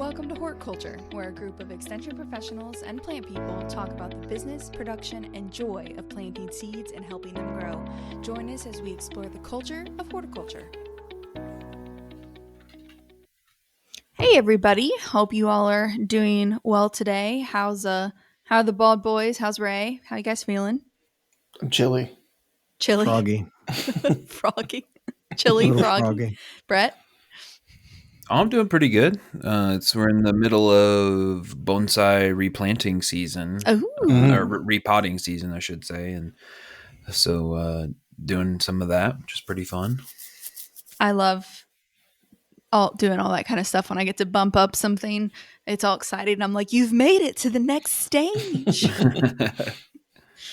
Welcome to Horticulture, where a group of extension professionals and plant people talk about the business, production, and joy of planting seeds and helping them grow. Join us as we explore the culture of horticulture. Hey everybody, hope you all are doing well today. How are the bald boys? How's Ray? How you guys feeling? Chilly. Froggy. Froggy. Chilly, froggy. Brett? I'm doing pretty good. We're in the middle of bonsai replanting season, or repotting season, I should say, and so doing some of that, which is pretty fun. I love doing all that kind of stuff when I get to bump up something. It's all exciting. I'm like, you've made it to the next stage.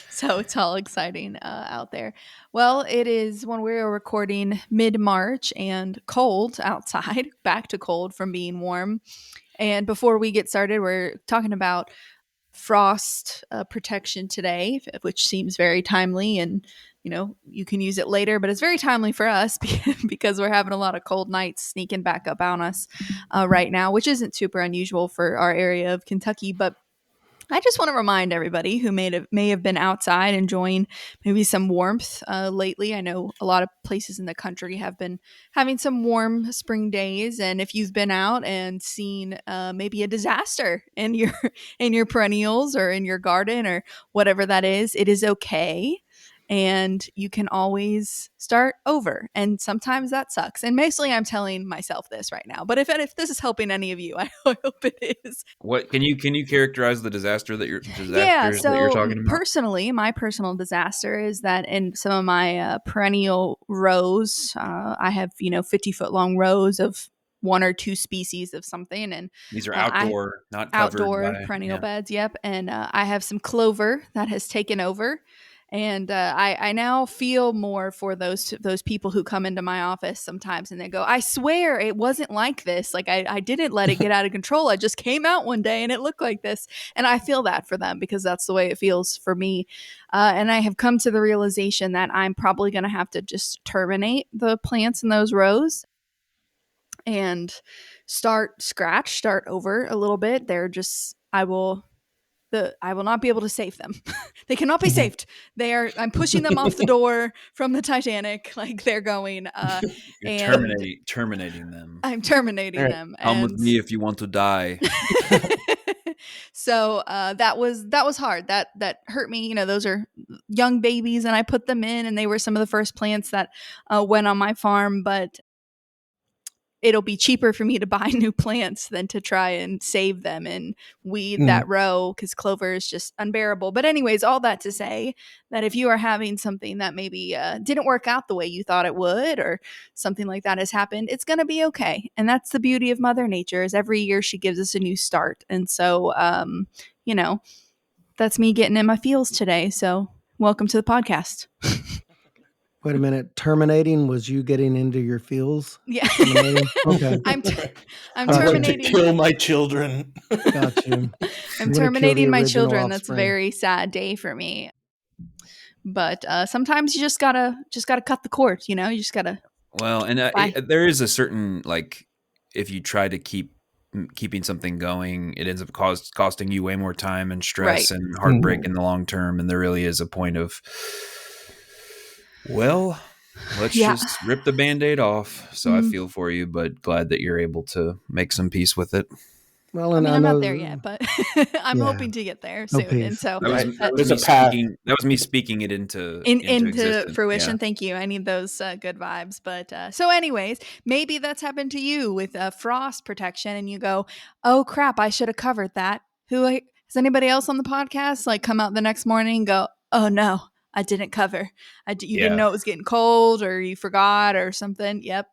So it's all exciting out there. Well, it is when we're recording mid-March and cold outside, back to cold from being warm. And before we get started, we're talking about frost protection today, which seems very timely, and you can use it later, but it's very timely for us because we're having a lot of cold nights sneaking back up on us right now, which isn't super unusual for our area of Kentucky. But I just want to remind everybody who may have been outside enjoying maybe some warmth lately. I know a lot of places in the country have been having some warm spring days, and if you've been out and seen maybe a disaster in your perennials or in your garden or whatever that is, it is okay. And you can always start over. And sometimes that sucks. And mostly I'm telling myself this right now. But if this is helping any of you, I hope it is. What can you characterize the disaster that you're talking about? Personally, my personal disaster is that in some of my perennial rows, I have 50-foot long rows of one or two species of something, and these are outdoor, not covered outdoor perennial beds. Yep, and I have some clover that has taken over. And I now feel more for those people who come into my office sometimes and they go, I swear it wasn't like this. Like I didn't let it get out of control. I just came out one day and it looked like this. And I feel that for them because that's the way it feels for me. And I have come to the realization that I'm probably going to have to just terminate the plants in those rows and start over a little bit. I will not be able to save them. They cannot be saved. I'm pushing them off the door from the Titanic. Like they're going. Terminating them. I'm terminating them. Come with me if you want to die. So that was hard. That hurt me. Those are young babies, and I put them in, and they were some of the first plants that went on my farm. But it'll be cheaper for me to buy new plants than to try and save them and weed that row because clover is just unbearable. But anyways, all that to say that if you are having something that maybe didn't work out the way you thought it would or something like that has happened, it's going to be okay. And that's the beauty of Mother Nature is every year she gives us a new start. And so, that's me getting in my feels today. So welcome to the podcast. Wait a minute. Terminating was you getting into your feels? Yeah. Okay. I'm I'd like to kill my children. Got you. I'm terminating my children. That's a very sad day for me. But sometimes you just gotta cut the cord. You just gotta. Well, and there is a certain if you try to keeping something going, it ends up costing you way more time and stress and heartbreak in the long term. And there really is a point of. Well, let's just rip the Band-Aid off. So I feel for you, but glad that you're able to make some peace with it. Well, and I'm not there yet, but I'm hoping to get there soon. And so that was me speaking it into fruition. Yeah. Thank you. I need those good vibes. But so anyways, maybe that's happened to you with frost protection and you go, oh crap, I should have covered that. Has anybody else on the podcast come out the next morning and go, oh no, I didn't cover. You didn't know it was getting cold or you forgot or something. Yep.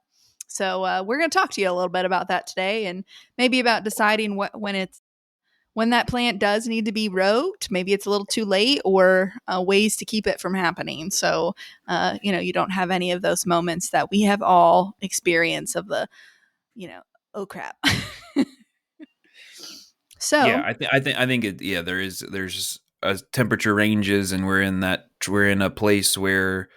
So we're going to talk to you a little bit about that today and maybe about deciding when that plant does need to be roked. Maybe it's a little too late or ways to keep it from happening. So, you don't have any of those moments that we have all experienced of the, oh crap. So yeah, I think there's temperature ranges and we're in a place where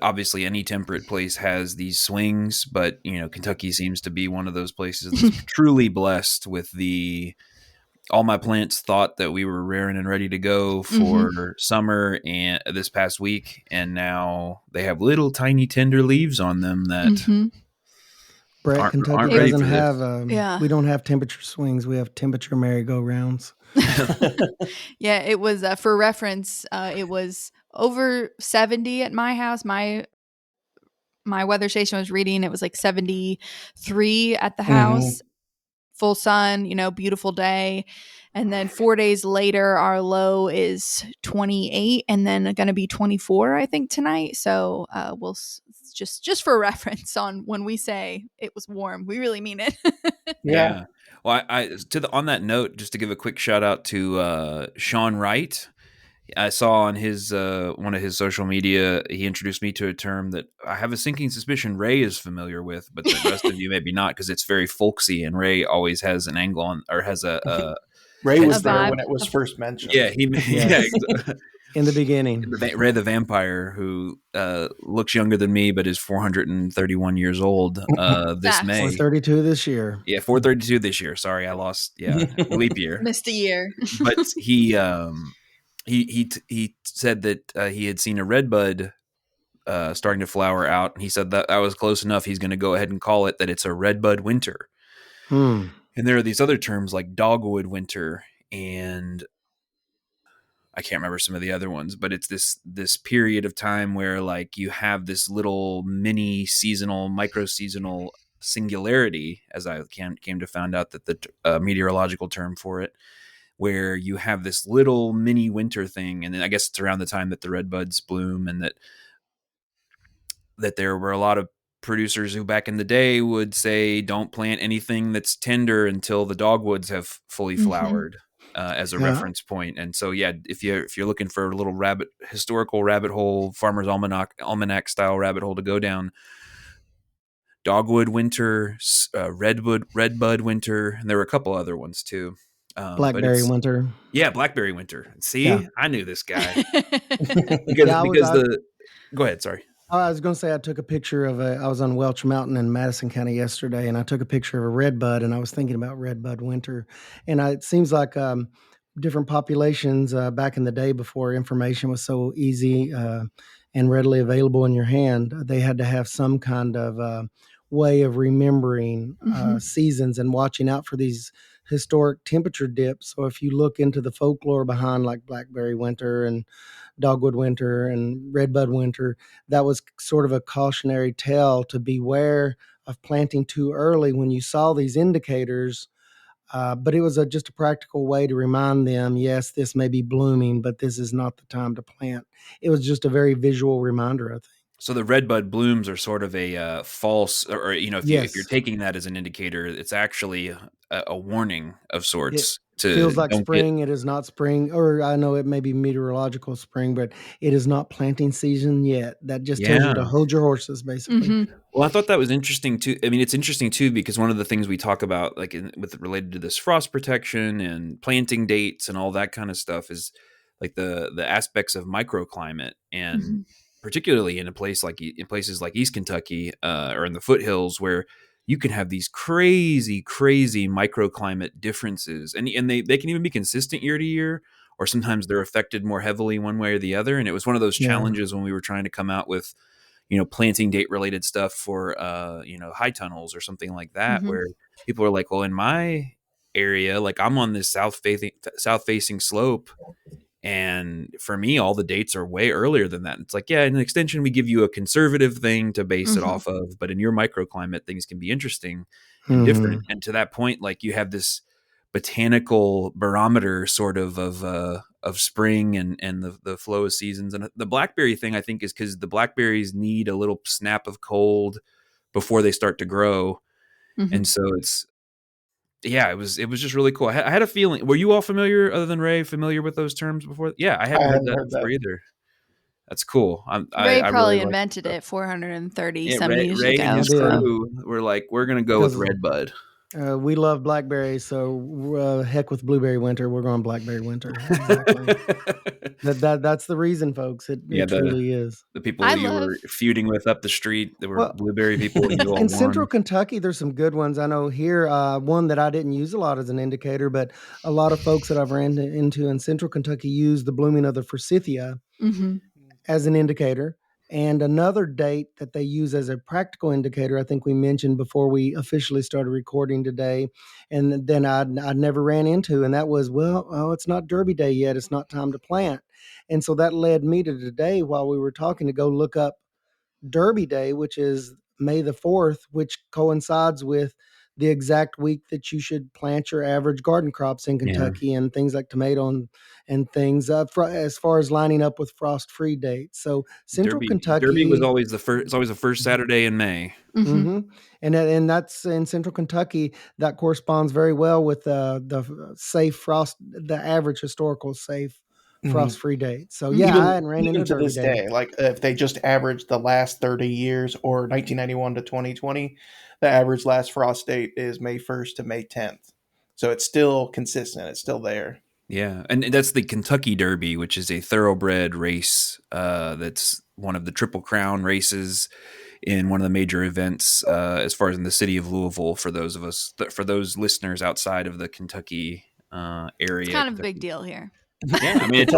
obviously any temperate place has these swings, but Kentucky seems to be one of those places that's truly blessed with all my plants thought that we were raring and ready to go for summer and this past week, and now they have little tiny tender leaves on them that Brett, Kentucky ready doesn't for this. have we don't have temperature swings. We have temperature merry-go-rounds. Yeah, it was for reference. It was over 70 at my house. My weather station was reading it was like 73 at the house. Full sun, beautiful day. And then 4 days later, our low is 28, and then going to be 24, I think, tonight. So we'll just for reference on when we say it was warm, we really mean it. Yeah. Well, on that note, just to give a quick shout out to Sean Wright. I saw on his one of his social media, he introduced me to a term that I have a sinking suspicion Ray is familiar with, but the rest of you maybe not, because it's very folksy, and Ray always has an angle on, or has a Ray was there when it was first mentioned. Yeah, in the beginning. Ray the vampire, who looks younger than me, but is 431 years old this May. 432 this year. Yeah, 432 this year. Sorry, I lost. Yeah, leap year. Missed a year. But he said that he had seen a redbud starting to flower out, and he said that was close enough. He's going to go ahead and call it that it's a redbud winter. And there are these other terms like dogwood winter, and I can't remember some of the other ones, but it's this period of time where like you have this little mini seasonal, micro seasonal singularity, as I came to find out that the meteorological term for it, where you have this little mini winter thing. And then I guess it's around the time that the redbuds bloom, and that there were a lot of producers who back in the day would say, don't plant anything that's tender until the dogwoods have fully flowered, as a reference point. And so, yeah, if you're looking for a little historical rabbit hole, Farmer's Almanac style rabbit hole to go down, dogwood winter, redbud winter, and there were a couple other ones too. Blackberry winter. Yeah, blackberry winter. See, I knew this guy. because go ahead, sorry. I was going to say, I took a picture of I was on Welch Mountain in Madison County yesterday, and I took a picture of a redbud, and I was thinking about redbud winter. And it seems like different populations back in the day, before information was so easy and readily available in your hand, they had to have some kind of way of remembering seasons and watching out for these historic temperature dips. So if you look into the folklore behind like blackberry winter and dogwood winter and redbud winter, that was sort of a cautionary tale to beware of planting too early when you saw these indicators. But it was just a practical way to remind them, yes, this may be blooming, but this is not the time to plant. It was just a very visual reminder, I think. So the redbud blooms are sort of a false, or if you're taking that as an indicator, it's actually a warning of sorts. It feels like spring. It is not spring, or I know it may be meteorological spring, but it is not planting season yet. That just tells you to hold your horses, basically. Well, I thought that was interesting too. I mean, it's interesting too, because one of the things we talk about, like related to this frost protection and planting dates and all that kind of stuff, is like the aspects of microclimate, and particularly in places like East Kentucky or in the foothills, where you can have these crazy microclimate differences, and they can even be consistent year to year, or sometimes they're affected more heavily one way or the other. And it was one of those challenges when we were trying to come out with, planting date related stuff for, high tunnels or something like that, where people are like, well, in my area, like I'm on this south facing slope, and for me, all the dates are way earlier than that. It's like, yeah, in an extension, we give you a conservative thing to base it off of, but in your microclimate, things can be interesting and different. And to that point, like you have this botanical barometer sort of spring and the flow of seasons. And the blackberry thing, I think, is because the blackberries need a little snap of cold before they start to grow. And so it was just really cool. I had a feeling. Were you all familiar, other than Ray, familiar with those terms before? Yeah, I hadn't heard that before either. That's cool. Ray probably really invented it 430 some years Ray ago. and his crew were like, we're going to go with redbud. We love blackberries, so heck with blueberry winter. We're going blackberry winter. Exactly. That's the reason, folks. It truly is. The people you were feuding with up the street, there were blueberry people, and you all in won. Central Kentucky, there's some good ones. I know here, one that I didn't use a lot as an indicator, but a lot of folks that I've ran into in Central Kentucky use the blooming of the forsythia as an indicator. And another date that they use as a practical indicator, I think we mentioned before we officially started recording today, and then I'd never ran into, and that was, it's not Derby Day yet. It's not time to plant. And so that led me to today, while we were talking, to go look up Derby Day, which is May the 4th, which coincides with the exact week that you should plant your average garden crops in Kentucky and things like tomato and things as far as lining up with frost-free dates. So Central Kentucky, Derby was always the first. It's always the first Saturday in May. And that's in Central Kentucky. That corresponds very well with the safe frost, the average historical safe frost-free date. So I hadn't ran into to Derby this day. Like if they just averaged the last 30 years or 1991 to 2020, the average last frost date is May 1st to May 10th. So it's still consistent. It's still there. Yeah, and that's the Kentucky Derby, which is a thoroughbred race. That's one of the Triple Crown races in one of the major events as far as in the city of Louisville. For those listeners outside of the Kentucky area, it's kind of a big deal here. Yeah, I mean it's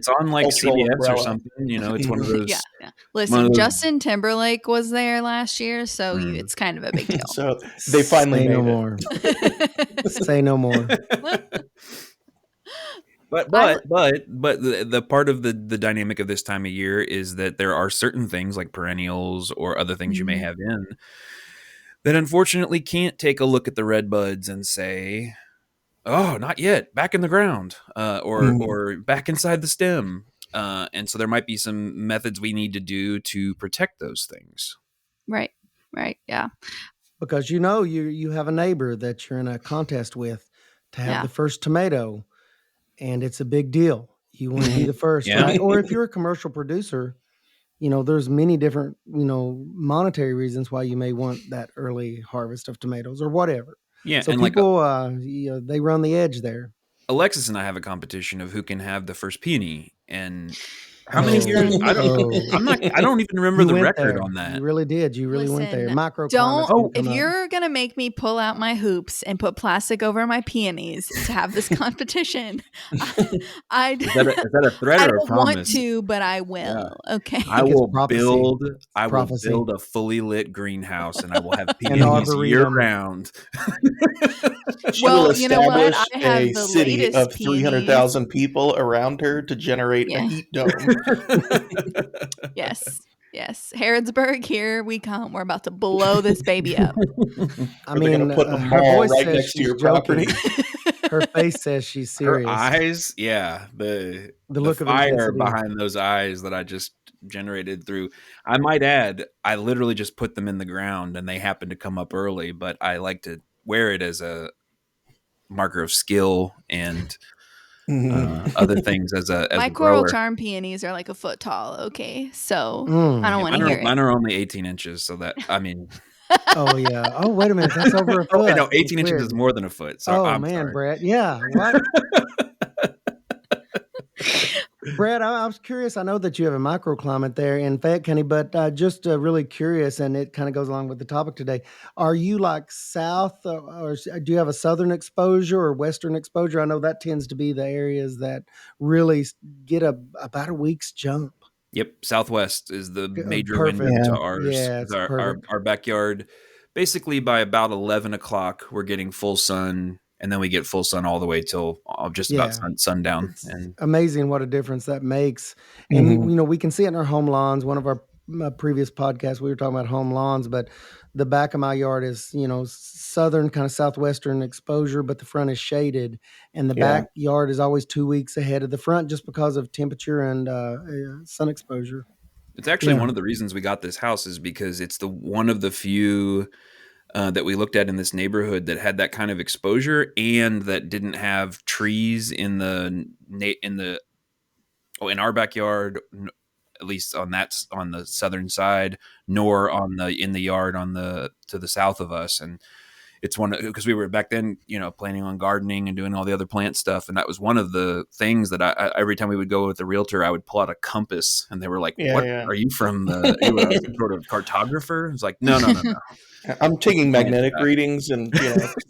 on like CBS or something. It's one of those. Yeah. Listen, Justin Timberlake was there last year, so it's kind of a big deal. So they finally made more. Say no more. But the part of the dynamic of this time of year is that there are certain things like perennials or other things you may have in that unfortunately can't take a look at the red buds and say, oh, not yet, back in the ground, or back inside the stem. And so there might be some methods we need to do to protect those things. Right. Yeah. Because you have a neighbor that you're in a contest with to have the first tomato, and it's a big deal. You want to be the first, right? Or if you're a commercial producer, there's many different, monetary reasons why you may want that early harvest of tomatoes or whatever. Yeah. So and people, they run the edge there. Alexis and I have a competition of who can have the first peony, and how many years? I don't even remember the record on that. You really did. You really went there. If you're gonna make me pull out my hoops and put plastic over my peonies to have this competition, is that a threat or a promise? I don't want to, but I will. Yeah. Okay. I will build a fully lit greenhouse, and I will have peonies year round. Well, you know what? I have a the city of 300,000 people around her to generate a heat dome. Yes. Harrodsburg, here we come. We're about to blow this baby up. I mean, put a mall right next to your property. Her face says she's serious. Her eyes, the look of fire behind those eyes that I just generated through. I might add, I literally just put them in the ground, and they happen to come up early. But I like to wear it as a marker of skill and other things as my a coral grower. Charm peonies are like a foot tall. Okay, so I don't want to hear it. Mine are only 18 inches, so that I mean. Oh yeah. Oh wait a minute, that's over a foot. No, 18 inches is more than a foot. So I'm man, sorry. Brett. Yeah. What? Brett, I was curious. I know that you have a microclimate there in Fayette County, but just really curious, and it kind of goes along with the topic today. Are you like south, or do you have a southern exposure or western exposure? I know that tends to be the areas that really get about a week's jump. Yep, southwest is the major window to ours. Yeah, it's our backyard. Basically, by about 11 o'clock, we're getting full sun. And then we get full sun all the way till just about sundown. And amazing what a difference that makes. And, we can see it in our home lawns. One of our previous podcasts, we were talking about home lawns, but the back of my yard is, southern, kind of southwestern exposure, but the front is shaded. And the backyard is always 2 weeks ahead of the front just because of temperature and sun exposure. It's actually one of the reasons we got this house is because it's one of the few that we looked at in this neighborhood that had that kind of exposure and that didn't have trees in our backyard, at least on the southern side, nor in the yard to the south of us. And it's one because we were back then, planning on gardening and doing all the other plant stuff, and that was one of the things that I every time we would go with the realtor, I would pull out a compass, and they were like, "What are you from? Are you some sort of cartographer?" It's like, no. I'm taking magnetic readings and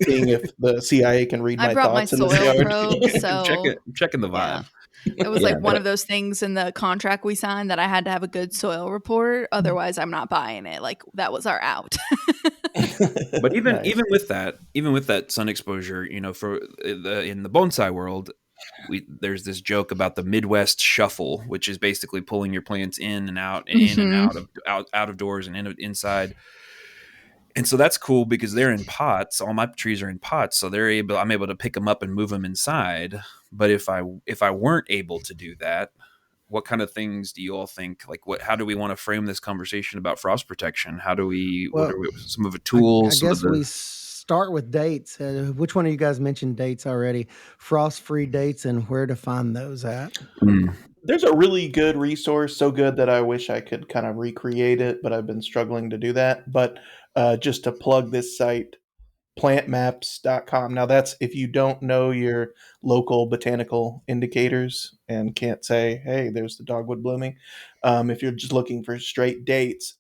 seeing if the CIA can read my thoughts in the soil yard. probe, so I'm checking the vibe. It was one of those things in the contract we signed that I had to have a good soil report. Otherwise, I'm not buying it. Like, that was our out. But even with that sun exposure, for in the bonsai world, there's this joke about the Midwest shuffle, which is basically pulling your plants in and out and in and out of doors and inside. And so that's cool because they're in pots. All my trees are in pots, so I'm able to pick them up and move them inside. But if I weren't able to do that, what kind of things do you all think? Like, how do we want to frame this conversation about frost protection? How do we? What are some of the tools? I guess we start with dates. Which one of you guys mentioned dates already? Frost-free dates and where to find those at? There's a really good resource, so good that I wish I could kind of recreate it, but I've been struggling to do that. But just to plug this site, plantmaps.com. Now, that's if you don't know your local botanical indicators and can't say, hey, there's the dogwood blooming. If you're just looking for straight dates,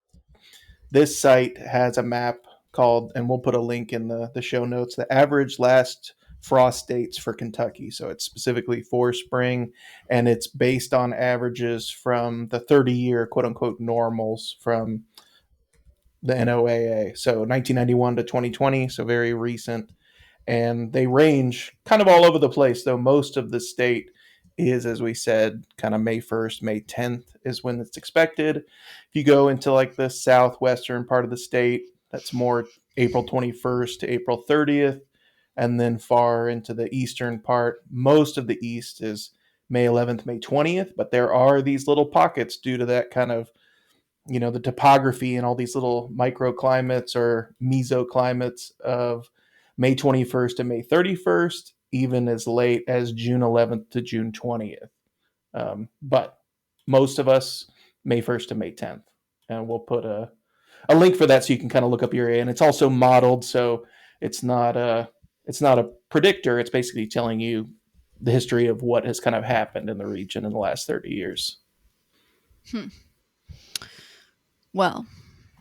this site has a map called, and we'll put a link in the show notes, the average last frost dates for Kentucky. So it's specifically for spring, and it's based on averages from the 30-year quote unquote normals from the NOAA. So 1991 to 2020, so very recent. And they range kind of all over the place, though most of the state is, as we said, kind of May 1st, May 10th is when it's expected. If you go into like the southwestern part of the state, that's more April 21st to April 30th. And then far into the eastern part, most of the east is May 11th, May 20th. But there are these little pockets due to that kind of, the topography and all these little microclimates or mesoclimates of May 21st to May 31st, even as late as June 11th to June 20th. But most of us, May 1st to May 10th. And we'll put a link for that so you can kind of look up your area. And it's also modeled, so it's not a predictor. It's basically telling you the history of what has kind of happened in the region in the last 30 years. Well,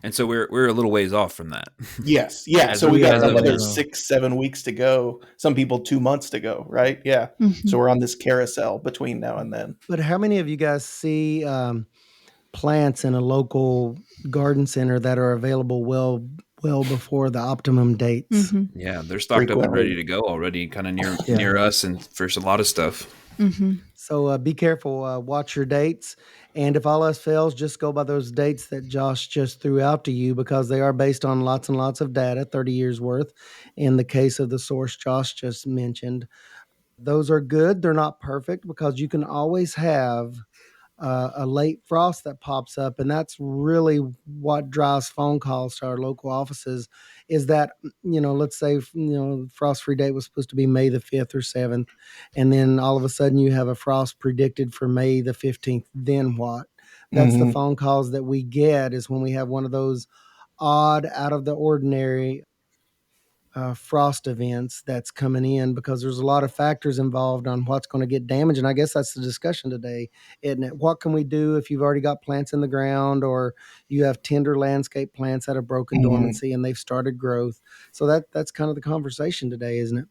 and so we're a little ways off from that. Yes. Yeah. So we got another 6-7 weeks to go. Some people 2 months to go, right? Yeah. Mm-hmm. So we're on this carousel between now and then. But how many of you guys see plants in a local garden center that are available well before the optimum dates? Mm-hmm. Yeah, they're stocked up and ready to go already, kind of near us and for a lot of stuff. Mm-hmm. So be careful. Watch your dates. And if all else fails, just go by those dates that Josh just threw out to you, because they are based on lots and lots of data, 30 years worth. In the case of the source Josh just mentioned, those are good. They're not perfect because you can always have a late frost that pops up. And that's really what drives phone calls to our local offices, is that, let's say, frost-free date was supposed to be May the 5th or 7th. And then all of a sudden you have a frost predicted for May the 15th. Then what? That's the phone calls that we get, is when we have one of those odd, out of the ordinary frost events that's coming in, because there's a lot of factors involved on what's going to get damaged. And I guess that's the discussion today, isn't it? What can we do if you've already got plants in the ground, or you have tender landscape plants that have broken dormancy and they've started growth? So that's kind of the conversation today, isn't it?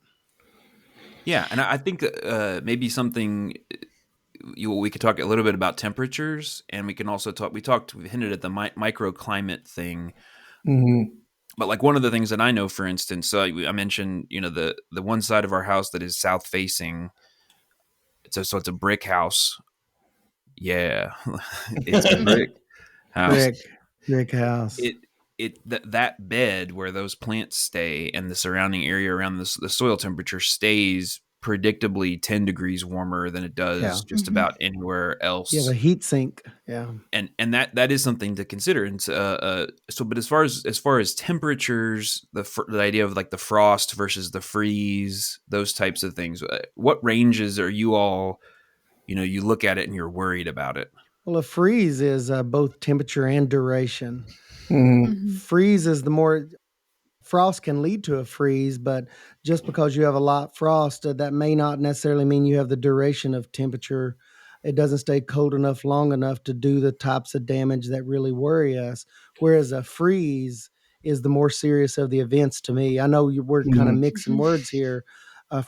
Yeah. And I think maybe something we could talk a little bit about temperatures, and we can also we hinted at the microclimate thing. Mm-hmm. But like one of the things that I know, for instance, I mentioned, the one side of our house that is south facing. So it's a brick house. Yeah, it's a brick house. Brick house. That bed where those plants stay and the surrounding area around the soil temperature stays predictably 10 degrees warmer than it does just about anywhere else. You have a heat sink. Yeah. And that is something to consider. And but as far as temperatures, the idea of like the frost versus the freeze, those types of things, what ranges are you all, you look at it and you're worried about it? Well, a freeze is both temperature and duration. Mm-hmm. Freeze is frost can lead to a freeze, but just because you have a light frost, that may not necessarily mean you have the duration of temperature. It doesn't stay cold enough long enough to do the types of damage that really worry us. Whereas a freeze is the more serious of the events to me. I know we're kind of mixing words here.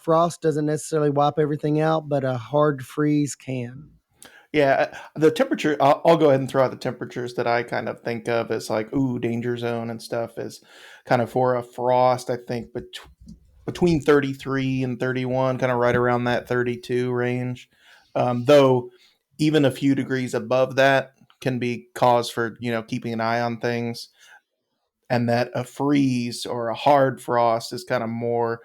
Frost doesn't necessarily wipe everything out, but a hard freeze can. Yeah, the temperature, I'll go ahead and throw out the temperatures that I kind of think of as like, ooh, danger zone and stuff is kind of for a frost, I think between 33 and 31, kind of right around that 32 range. Though even a few degrees above that can be cause for, keeping an eye on things. And that a freeze or a hard frost is kind of more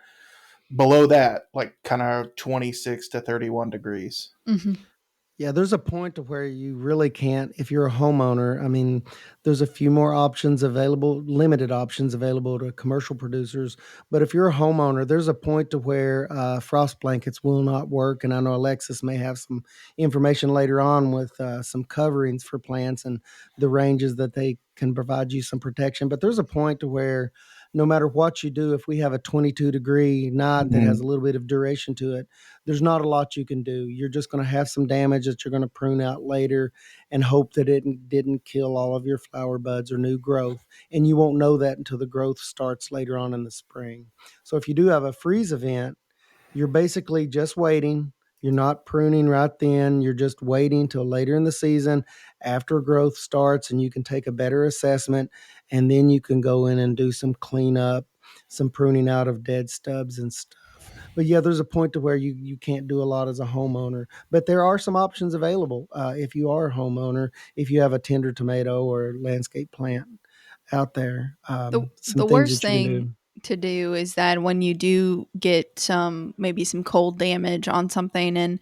below that, like kind of 26 to 31 degrees. Mm-hmm. Yeah, there's a point to where you really can't, if you're a homeowner. I mean, there's a few more options available, limited options available to commercial producers. But if you're a homeowner, there's a point to where frost blankets will not work. And I know Alexis may have some information later on with some coverings for plants and the ranges that they can provide you some protection. But there's a point to where no matter what you do, if we have a 22-degree night that has a little bit of duration to it, there's not a lot you can do. You're just going to have some damage that you're going to prune out later and hope that it didn't kill all of your flower buds or new growth. And you won't know that until the growth starts later on in the spring. So if you do have a freeze event, you're basically just waiting. You're not pruning right then. You're just waiting till later in the season after growth starts, and you can take a better assessment, and then you can go in and do some cleanup, some pruning out of dead stubs and stuff. But yeah, there's a point to where you can't do a lot as a homeowner, but there are some options available if you are a homeowner, if you have a tender tomato or landscape plant out there. The worst thing to do is that when you do get maybe some cold damage on something, and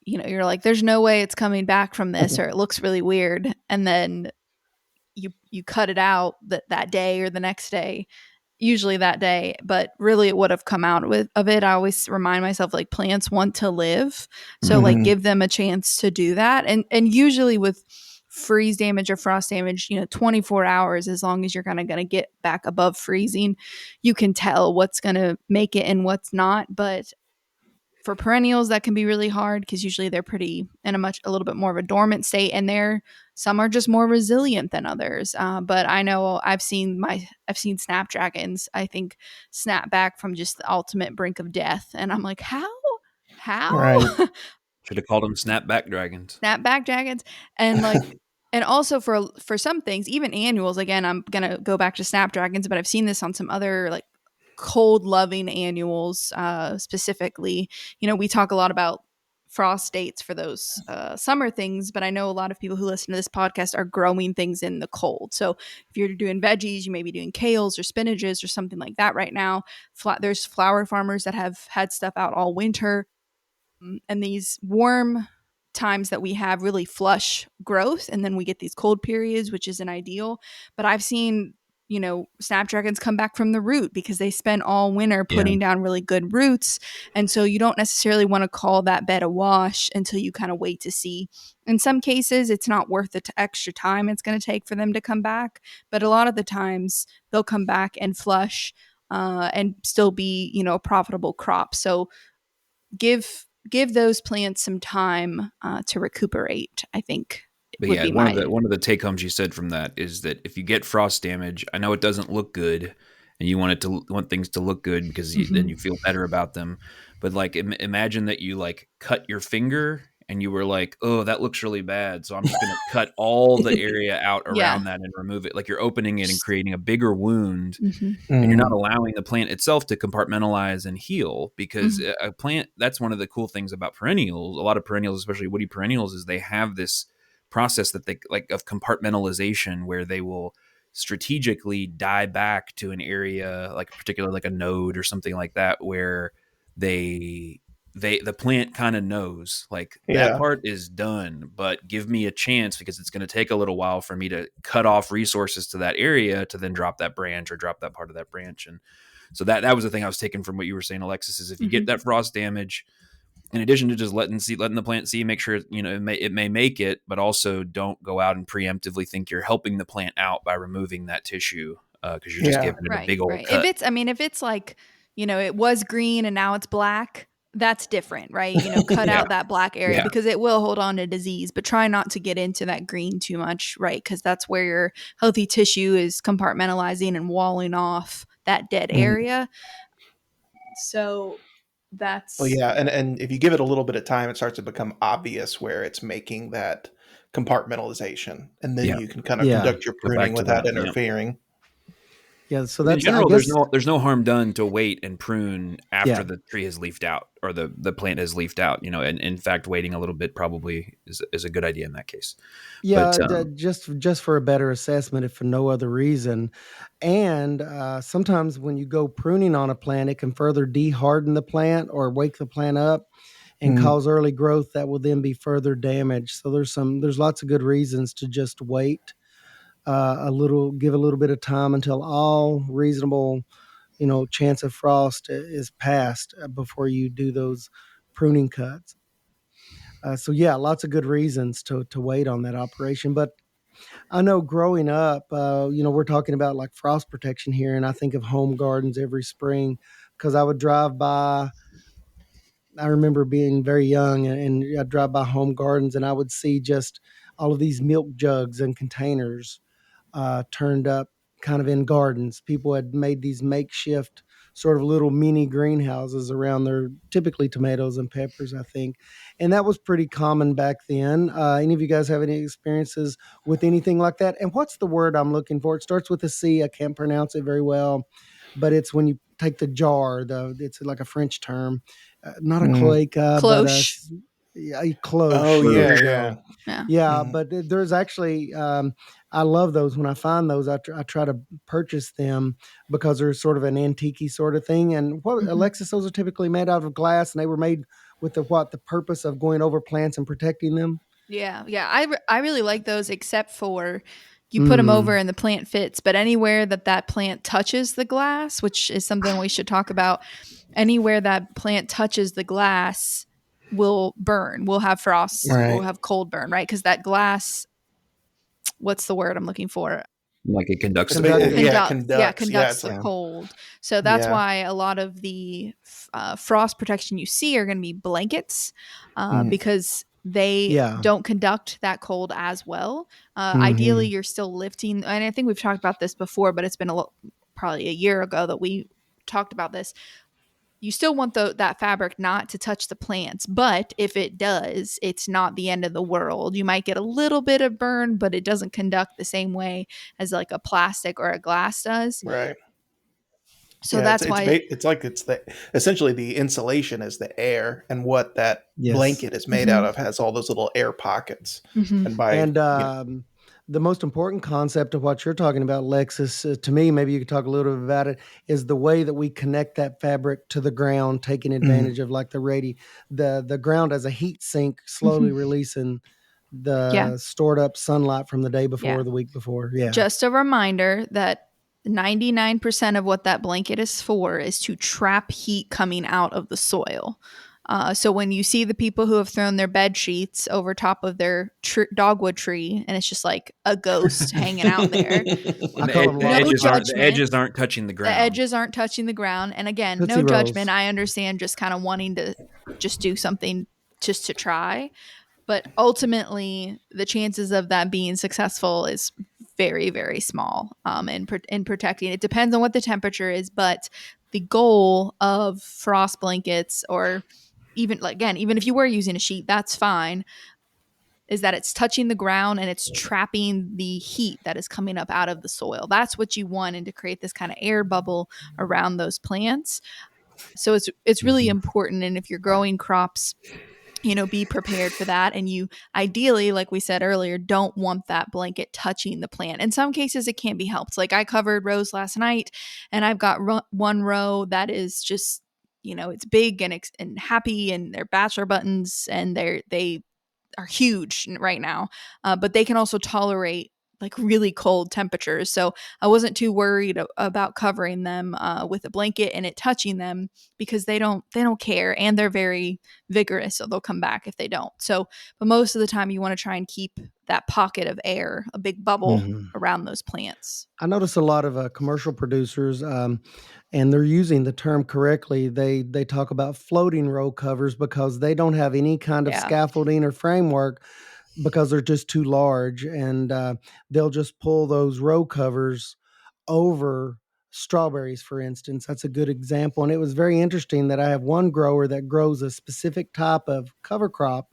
you're like, there's no way it's coming back from this, or it looks really weird, and then you cut it out that day or the next day, usually that day, but really it would have come out of it. I always remind myself, like, plants want to live, so like give them a chance to do that. And usually with freeze damage or frost damage, 24 hours, as long as you're kind of going to get back above freezing, you can tell what's going to make it and what's not. But for perennials, that can be really hard because usually they're pretty in a little bit more of a dormant state, and some are just more resilient than others. But I know I've seen snapdragons, I think, snap back from just the ultimate brink of death, and I'm like, how? Right. Should have called them snapback dragons. Snapback dragons, and like. And also for some things, even annuals. Again, I'm gonna go back to snapdragons, but I've seen this on some other like cold loving annuals specifically. We talk a lot about frost dates for those summer things, but I know a lot of people who listen to this podcast are growing things in the cold. So if you're doing veggies, you may be doing kales or spinaches or something like that right now. There's flower farmers that have had stuff out all winter, and these warm times that we have really flush growth, and then we get these cold periods, which isn't ideal. But I've seen snapdragons come back from the root because they spent all winter putting down really good roots. And so you don't necessarily want to call that bed a wash until you kind of wait to see. In some cases, it's not worth the extra time it's going to take for them to come back. But a lot of the times they'll come back and flush and still be, a profitable crop. So give those plants some time to recuperate, I think. But yeah, one of the take homes you said from that is that if you get frost damage, I know it doesn't look good, and you want things to look good because then you feel better about them. But like, imagine that you like cut your finger and you were like, oh, that looks really bad, so I'm just going to cut all the area out around that and remove it. Like, you're opening it and creating a bigger wound, and you're not allowing the plant itself to compartmentalize and heal, because a plant, that's one of the cool things about perennials. A lot of perennials, especially woody perennials, is they have this process that they like of compartmentalization, where they will strategically die back to an area, like particularly like a node or something like that, where the plant kind of knows, like, that part is done, but give me a chance, because it's going to take a little while for me to cut off resources to that area to then drop that branch or drop that part of that branch. And so that was the thing I was taking from what you were saying, Alexis, is if you get that frost damage, in addition to just letting the plant see, make sure it may make it, but also don't go out and preemptively think you're helping the plant out by removing that tissue. because you're just giving it a big old cut. If it's like, it was green and now it's black, that's different, right? Cut out that black area because it will hold on to disease, but try not to get into that green too much, right? Because that's where your healthy tissue is compartmentalizing and walling off that dead area. So that's... Well, yeah, and if you give it a little bit of time, it starts to become obvious where it's making that compartmentalization, and then you can kind of conduct your pruning without interfering. Yeah, so in that's, general, there's no harm done to wait and prune after the tree has leafed out or the plant has leafed out. And in fact, waiting a little bit probably is a good idea in that case. Yeah, but, just for a better assessment, if for no other reason. And sometimes when you go pruning on a plant, it can further deharden the plant or wake the plant up and cause early growth that will then be further damaged. So there's lots of good reasons to just wait give a little bit of time until all reasonable, chance of frost is passed before you do those pruning cuts. So yeah, lots of good reasons to wait on that operation. But I know growing up, we're talking about like frost protection here, and I think of home gardens every spring because I would drive by. I remember being very young, and I'd drive by home gardens, and I would see just all of these milk jugs and containers turned up kind of in gardens. People had made these makeshift sort of little mini greenhouses around their typically tomatoes and peppers, I think. And that was pretty common back then. Any of you guys have any experiences with anything like that? And what's the word I'm looking for? It starts with a C. I can't pronounce it very well, but it's when you take the jar, it's like a French term, not a cloaca, Cloche. but a cloche. Oh, yeah. Yeah, but there's actually, I love those. When I find those, I try to purchase them because they're sort of an antique sort of thing. And Alexis, those are typically made out of glass, and they were made with the purpose of going over plants and protecting them. Yeah. I really like those, except for you put them over and the plant fits. But anywhere that plant touches the glass, which is something we should talk about, anywhere that plant touches the glass will burn. We'll have frost. Right. We'll have cold burn, right? Because that glass, what's the word I'm looking for? Like it conducts the cold. Conducts the cold. So that's why a lot of the frost protection you see are going to be blankets because they don't conduct that cold as well. Ideally, you're still lifting. And I think we've talked about this before, but it's been probably a year ago that we talked about this. You still want that fabric not to touch the plants, but if it does, it's not the end of the world. You might get a little bit of burn, but it doesn't conduct the same way as like a plastic or a glass does. Right. So that's why it's like essentially the insulation is the air, and what that blanket is made out of has all those little air pockets. And the most important concept of what you're talking about, Lexus, to me, maybe you could talk a little bit about it, is the way that we connect that fabric to the ground, taking advantage of like the ground as a heat sink, slowly releasing the stored up sunlight from the day before or the week before. Yeah. Just a reminder that 99% of what that blanket is for is to trap heat coming out of the soil. So when you see the people who have thrown their bed sheets over top of their dogwood tree, and it's just like a ghost hanging out there, the edges aren't touching the ground. The edges aren't touching the ground. And again, no judgment. I understand just kind of wanting to just do something just to try. But ultimately, the chances of that being successful is very, very small in protecting. It depends on what the temperature is, but the goal of frost blankets, or even if you were using a sheet, that's fine, is that it's touching the ground and it's trapping the heat that is coming up out of the soil. That's what you want, and to create this kind of air bubble around those plants. So it's really important. And if you're growing crops, be prepared for that. And you ideally, like we said earlier, don't want that blanket touching the plant. In some cases, it can't be helped. Like I covered rows last night, and I've got one row that is just, it's big and happy, and they're bachelor buttons, and they are huge right now. But they can also tolerate like really cold temperatures. So I wasn't too worried about covering them with a blanket and it touching them, because they don't care, and they're very vigorous, so they'll come back if they don't. So, but most of the time you want to try and keep that pocket of air, a big bubble around those plants. I notice a lot of commercial producers, and they're using the term correctly. They talk about floating row covers because they don't have any kind of scaffolding or framework, because they're just too large, and they'll just pull those row covers over strawberries, for instance. That's a good example. And it was very interesting that I have one grower that grows a specific type of cover crop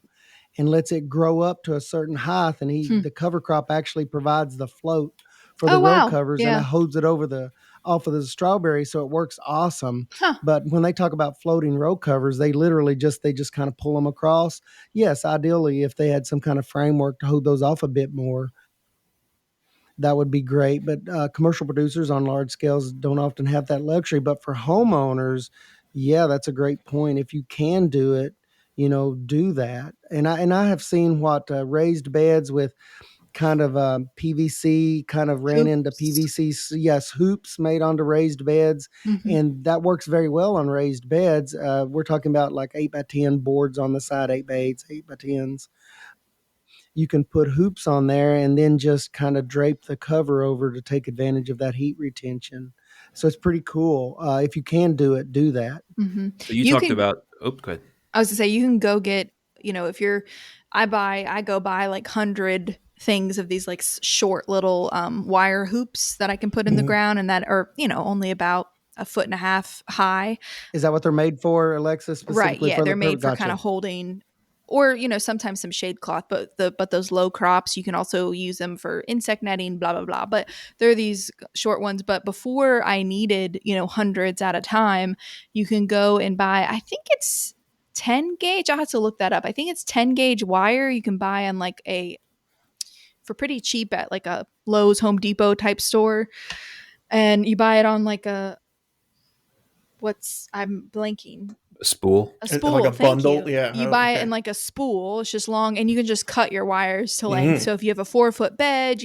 and lets it grow up to a certain height, and the cover crop actually provides the float for the row covers, and it holds it over off of the strawberry, so it works awesome. But when they talk about floating row covers, they literally just kind of pull them across. Yes, ideally, if they had some kind of framework to hold those off a bit more, that would be great. But commercial producers on large scales don't often have that luxury. But for homeowners, yeah, that's a great point. If you can do it, do that. And I have seen what raised beds with kind of PVC kind of ran into PVC, yes, hoops made onto raised beds, and that works very well on raised beds. We're talking about like 8x10 boards on the side, 8x8s, 8x10s. You can put hoops on there and then just kind of drape the cover over to take advantage of that heat retention. So it's pretty cool. If you can do it, do that. So you talked about, go ahead. I was gonna say, you can go get, if you're, I go buy like 100 things of these like short little wire hoops that I can put in the ground, and that are, only about 1.5 feet high. Is that what they're made for, Alexa? Specifically, right? Yeah, they're made for kind of holding, or sometimes some shade cloth. But those low crops, you can also use them for insect netting, blah blah blah. But they're these short ones. But before I needed hundreds at a time, you can go and buy, I think it's 10 gauge. I'll have to look that up. I think it's 10 gauge wire you can buy on like for pretty cheap at like a Lowe's, Home Depot type store. And you buy it on like I'm blanking. A spool. A spool. Like a bundle. You. Yeah. You buy it in like a spool. It's just long, and you can just cut your wires to length. So if you have a 4-foot bed,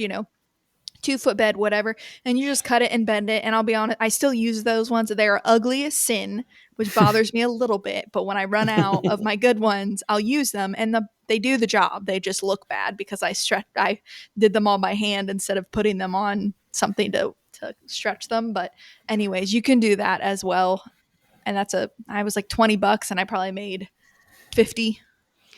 2-foot bed, whatever, and you just cut it and bend it. And I'll be honest, I still use those ones. They are ugly as sin, which bothers me a little bit. But when I run out of my good ones, I'll use them, and they do the job. They just look bad because I did them all by hand instead of putting them on something to stretch them. But anyways, you can do that as well. And I was like $20, and I probably made 50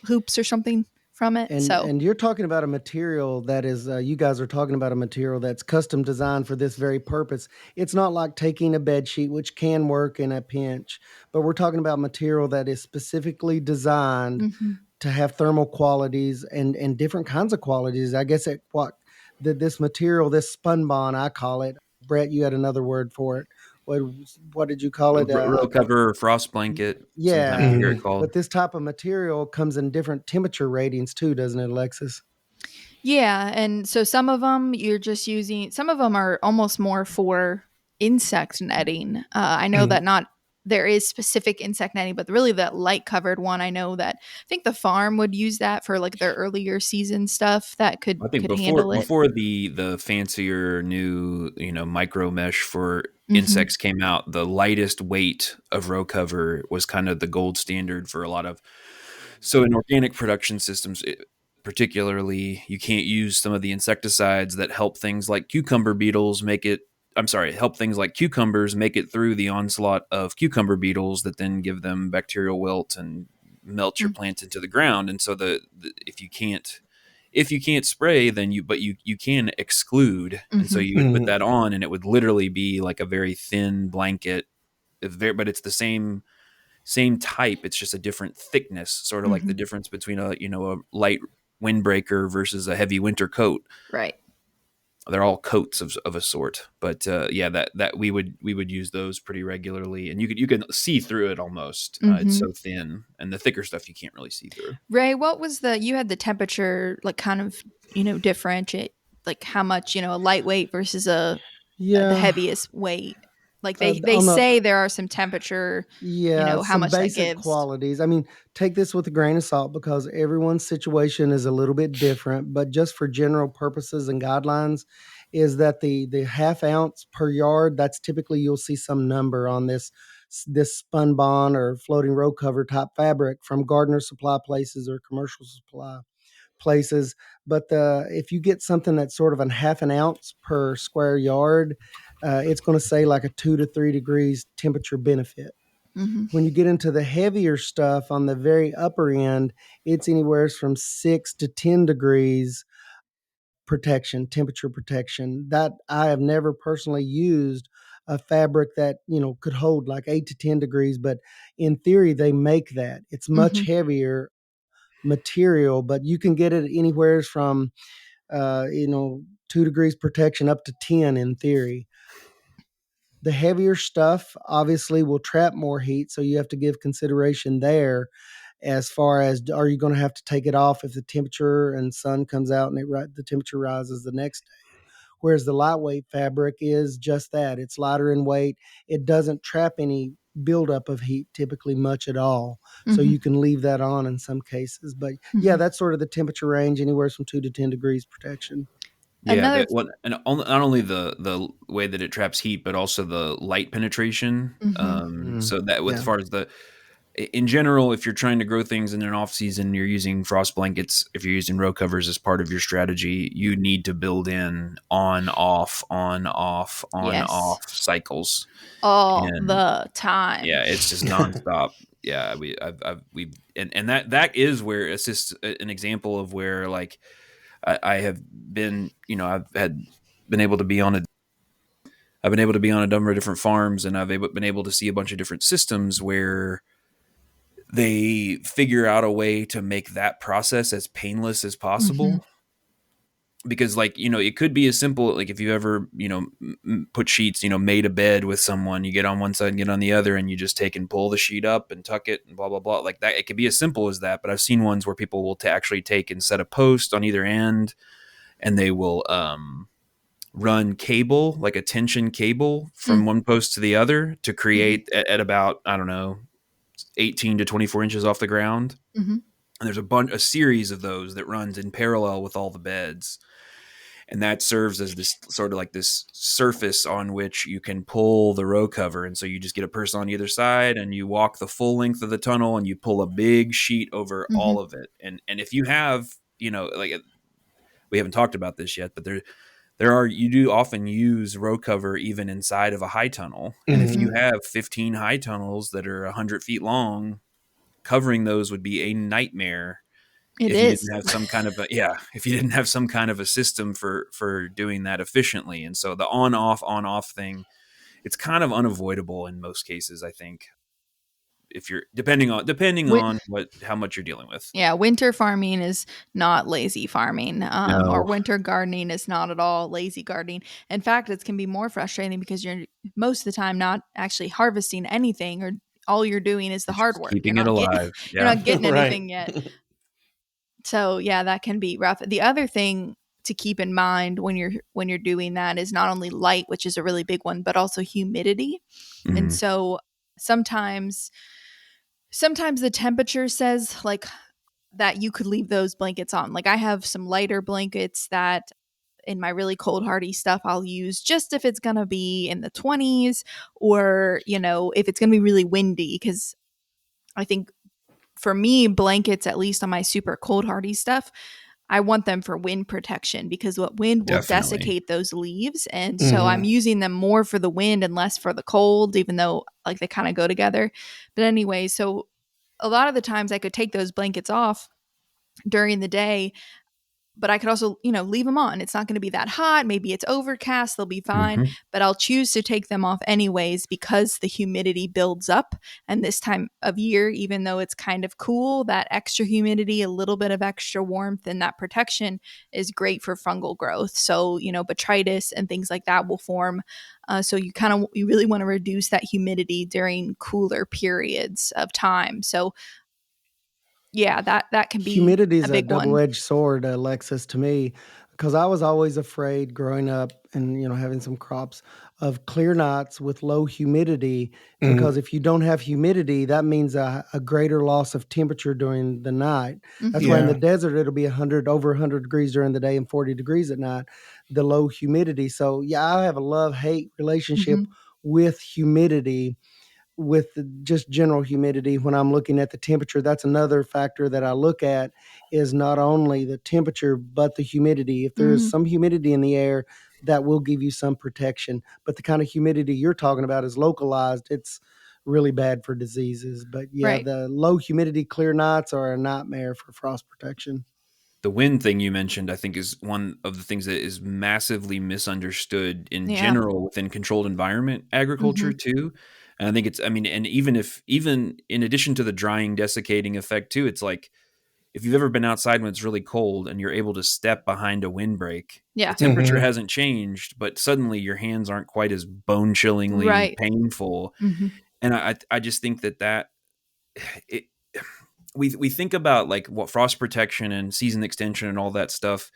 hoops or something from it. And you're talking about a material that is, you guys are talking about a material that's custom designed for this very purpose. It's not like taking a bed sheet, which can work in a pinch, but we're talking about material that is specifically designed to have thermal qualities and different kinds of qualities. I guess this material, this spun bond, I call it. Brett, you had another word for it. What did you call it? Row cover or frost blanket. Yeah, sometimes it's called. But this type of material comes in different temperature ratings too, doesn't it, Alexis? Yeah, and so some of them you're just using. Some of them are almost more for insect netting. I know that there is specific insect netting, but really that light covered one, I know that I think the farm would use that for like their earlier season stuff that could handle it. Before the fancier new micro mesh for insects came out, the lightest weight of row cover was kind of the gold standard for a lot of. So in organic production systems, particularly, you can't use some of the insecticides that help things like cucumbers make it through the onslaught of cucumber beetles that then give them bacterial wilt and melt your plant into the ground. And so if you can't spray, then you can exclude. And so you would put that on, and it would literally be like a very thin blanket, but it's the same type. It's just a different thickness, sort of like the difference between a light windbreaker versus a heavy winter coat. Right. They're all coats of a sort, but that we would use those pretty regularly, and you can see through it almost. It's so thin, and the thicker stuff you can't really see through. Ray, what was you had the temperature like kind of differentiate like how much a lightweight versus the heaviest weight? Like they On say the there are some temperature, how some much that basic gives. qualities. I mean, take this with a grain of salt because everyone's situation is a little bit different. But just for general purposes and guidelines, is that the half ounce per yard? That's typically you'll see some number on this spun bond or floating row cover type fabric from gardener supply places or commercial supply places. But if you get something that's sort of a half an ounce per square yard, it's going to say like a 2 to 3 degrees temperature benefit. Mm-hmm. When you get into the heavier stuff on the very upper end, it's anywhere from 6 to 10 degrees protection, temperature protection. That I have never personally used a fabric that, could hold like 8 to 10 degrees, but in theory they make that. It's much heavier material, but you can get it anywhere from 2 degrees protection up to 10 in theory. The heavier stuff obviously will trap more heat, so you have to give consideration there as far as, are you going to have to take it off if the temperature and sun comes out and the temperature rises the next day. Whereas the lightweight fabric is just that. It's lighter in weight. It doesn't trap any buildup of heat typically much at all. So you can leave that on in some cases. But yeah, that's sort of the temperature range, anywhere from 2 to 10 degrees protection. Yeah, and not only the way that it traps heat, but also the light penetration. So that as far as in general, if you're trying to grow things in an off season, you're using frost blankets. If you're using row covers as part of your strategy, you need to build in on off cycles all and the time. yeah, it's just nonstop. Yeah, that is where it's just an example of where like I have been, been able to be on I've been able to be on a number of different farms, and been able to see a bunch of different systems where they figure out a way to make that process as painless as possible. Because like, it could be as simple, like if you ever, put sheets, made a bed with someone, you get on one side and get on the other, and you just take and pull the sheet up and tuck it and blah, blah, blah. Like that, it could be as simple as that. But I've seen ones where people will actually take and set a post on either end, and they will run cable, like a tension cable from one post to the other to create at about, I don't know, 18 to 24 inches off the ground. And there's a series of those that runs in parallel with all the beds. And that serves as this sort of like this surface on which you can pull the row cover. And so you just get a person on either side, and you walk the full length of the tunnel, and you pull a big sheet over all of it. And if you have, like, we haven't talked about this yet, but you do often use row cover even inside of a high tunnel. And if you have 15 high tunnels that are 100 feet long, covering those would be a nightmare. It if is. you didn't have some kind of if you didn't have some kind of a system for doing that efficiently. And so the on off thing, it's kind of unavoidable in most cases, I think, if you're depending on how much you're dealing with. Yeah, winter farming is not lazy farming, No. or winter gardening is not at all lazy gardening. In fact, it can be more frustrating because you're most of the time not actually harvesting anything, or all you're doing is the hard work. Keeping it alive. You're not getting Right. anything yet. So yeah, that can be rough. The other thing to keep in mind when you're doing that is not only light, which is a really big one, but also humidity. And so sometimes the temperature says like that you could leave those blankets on. Like I have some lighter blankets that in my really cold hardy stuff I'll use just if it's going to be in the 20s, or if it's going to be really windy, cuz I think for me, blankets, at least on my super cold hardy stuff, I want them for wind protection, because what wind will Definitely. desiccate those leaves. And so I'm using them more for the wind and less for the cold, even though like they kind of go together. But anyway, so a lot of the times I could take those blankets off during the day, but I could also, leave them on. It's not going to be that hot. Maybe it's overcast. They'll be fine. But I'll choose to take them off anyways because the humidity builds up. And this time of year, even though it's kind of cool, that extra humidity, a little bit of extra warmth, and that protection is great for fungal growth. So, botrytis and things like that will form. So you really want to reduce that humidity during cooler periods of time. So yeah, that can be Humidity is a a big one. double-edged sword, Alexis, to me, because I was always afraid growing up and having some crops of clear nights with low humidity, Mhm. because if you don't have humidity, that means a greater loss of temperature during the night. That's why in the Yeah. desert it'll be over 100 degrees during the day and 40 degrees at night, the low humidity. So yeah, I have a love-hate relationship with humidity, with just general humidity. When I'm looking at the temperature, that's another factor that I look at, is not only the temperature but the humidity. If there is some humidity in the air, that will give you some protection, but the kind of humidity you're talking about is localized. It's really bad for diseases. But yeah, Right. the low humidity clear nights are a nightmare for frost protection. The wind thing you mentioned, I think, is one of the things that is massively misunderstood in Yeah. general within controlled environment agriculture too. And I think it's, I mean, and even in addition to the drying, desiccating effect too, it's like if you've ever been outside when it's really cold and you're able to step behind a windbreak, the Yeah. temperature Mhm. hasn't changed, but suddenly your hands aren't quite as bone chillingly Right. painful. Mhm. And I just think that it, we think about like what frost protection and season extension and all that stuff.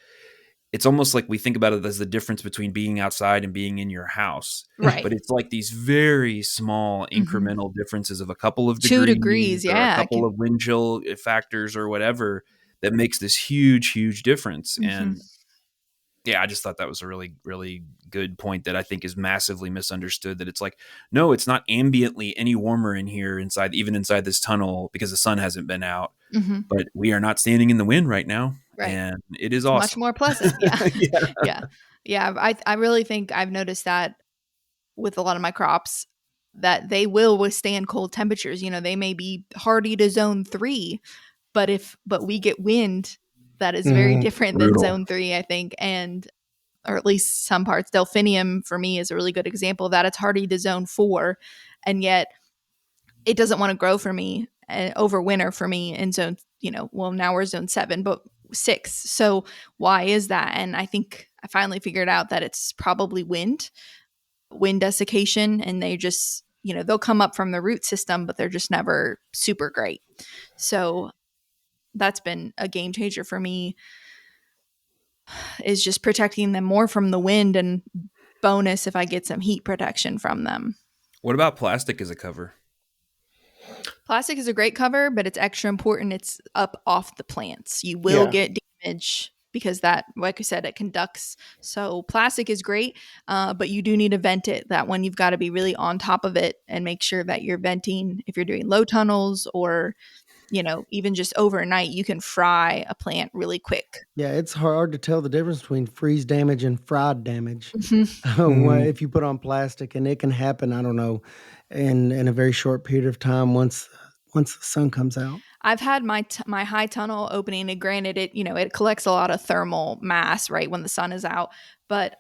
It's almost like we think about it as the difference between being outside and being in your house. Right. But it's like these very small incremental differences of a couple of 2 degrees degrees, or a yeah, I couple can. of wind chill factors or whatever that makes this huge, huge difference. Mhm. And yeah, I just thought that was a really, really good point that I think is massively misunderstood. That it's like, no, it's not ambiently any warmer in here inside, even inside this tunnel because the sun hasn't been out. Mhm. But we are not standing in the wind right now, Right. and it is It's much awesome. more pleasant. Yeah. Yeah. Yeah. Yeah, I really think I've noticed that with a lot of my crops, that they will withstand cold temperatures. They may be hardy to zone 3, but we get wind that is very Mhm. different than Brutal. zone 3, I think, and or at least some parts. Delphinium for me is a really good example of that. It's hardy to zone 4, and yet it doesn't want to grow for me over winter for me in zone, well, now we're zone 7, but 6. So why is that? And I think I finally figured out that it's probably wind desiccation, and they just, they'll come up from the root system, but they're just never super great. So that's been a game changer for me, is just protecting them more from the wind, and bonus if I get some heat protection from them. What about plastic as a cover? Plastic is a great cover, but it's extra important it's up off the plants. You will Yeah. get damage because that, like I said, it conducts. So plastic is great, but you do need to vent it. That one, you've got to be really on top of it and make sure that you're venting. If you're doing low tunnels or, even just overnight, you can fry a plant really quick. Yeah, it's hard to tell the difference between freeze damage and fried damage. Mhm. Mhm. If you put on plastic, and it can happen, I don't know, in a very short period of time once the sun comes out. I've had my high tunnel opening, and granted, it collects a lot of thermal mass right when the sun is out, but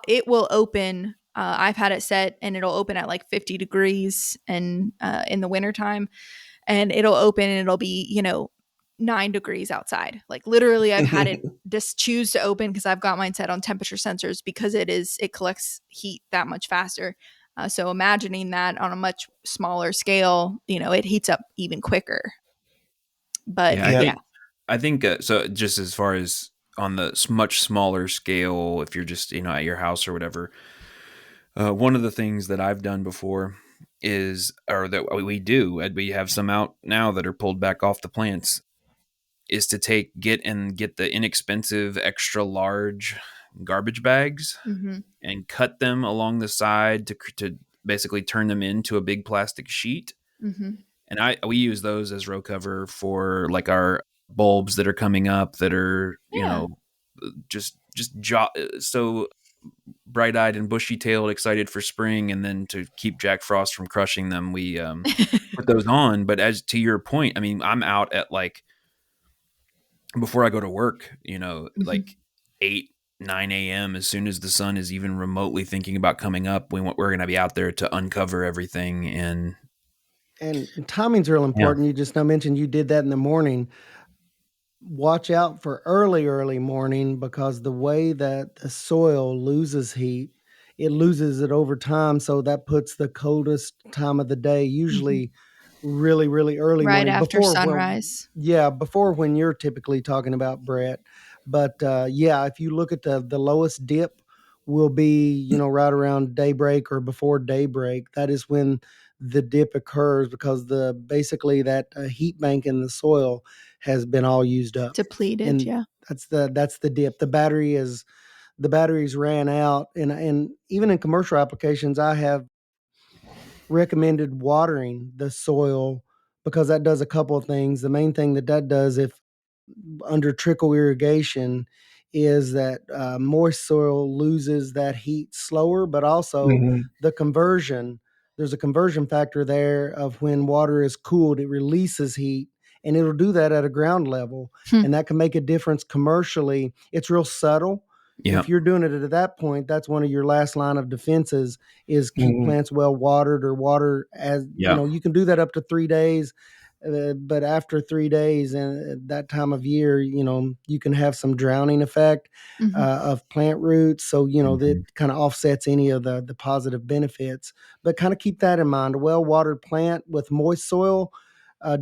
it will open. I've had it set, and it'll open at like 50 degrees, and in the wintertime, and it'll open, and it'll be 9 degrees outside. Like literally, I've had it just choose to open because I've got mine set on temperature sensors because it collects heat that much faster. So imagining that on a much smaller scale, it heats up even quicker. But Yeah, Yeah. yeah. I think so. Just as far as on the much smaller scale, if you're just at your house or whatever, one of the things that I've done before is, or that we do, and we have some out now that are pulled back off the plants, is to get the inexpensive extra large garbage bags Mm-hmm. and cut them along the side to basically turn them into a big plastic sheet. Mm-hmm. And we use those as row cover for like our bulbs that are coming up that are Yeah. so bright eyed and bushy tailed, excited for spring, and then to keep Jack Frost from crushing them, we put those on. But as to your point, I mean, I'm out at like before I go to work, Mm-hmm. like 8, 9 a.m. As soon as the sun is even remotely thinking about coming up, we're going to be out there to uncover everything. And timing's real Yeah, important. You just now mentioned you did that in the morning. Watch out for early morning, because the way that the soil loses heat, it loses it over time. So that puts the coldest time of the day, Mm-hmm. usually really early Right morning, after before sunrise. before when you're typically talking about, Brett. But yeah, if you look at the lowest dip will be, right around daybreak or before daybreak. That is when the dip occurs, because basically that heat bank in the soil has been all used up. Depleted, yeah. That's the dip. The batteries ran out, and even in commercial applications, I have recommended watering the soil, because that does a couple of things. The main thing that does, if under trickle irrigation, is that moist soil loses that heat slower, but also the conversion. There's a conversion factor there of when water is cooled, it releases heat, and it'll do that at a ground level, and that can make a difference commercially. It's real subtle. Yeah. If you're doing it at that point, that's one of your last line of defenses, is keep plants well watered, or water as you can do that up to 3 days. But after 3 days and that time of year, you can have some drowning effect of plant roots. So, that kind of offsets any of the positive benefits. But kind of keep that in mind. A well-watered plant with moist soil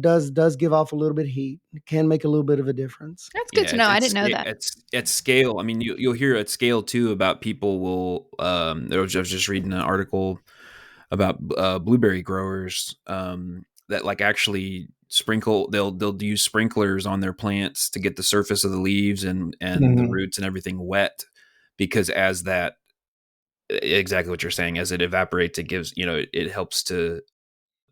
does give off a little bit of heat. It can make a little bit of a difference. That's good to know. I didn't know that. At scale. I mean, you'll hear at scale too about people will. I was just reading an article about blueberry growers that like actually sprinkle. They'll use sprinklers on their plants to get the surface of the leaves and the roots and everything wet, because as that, exactly what you're saying, as it evaporates, it gives, it helps to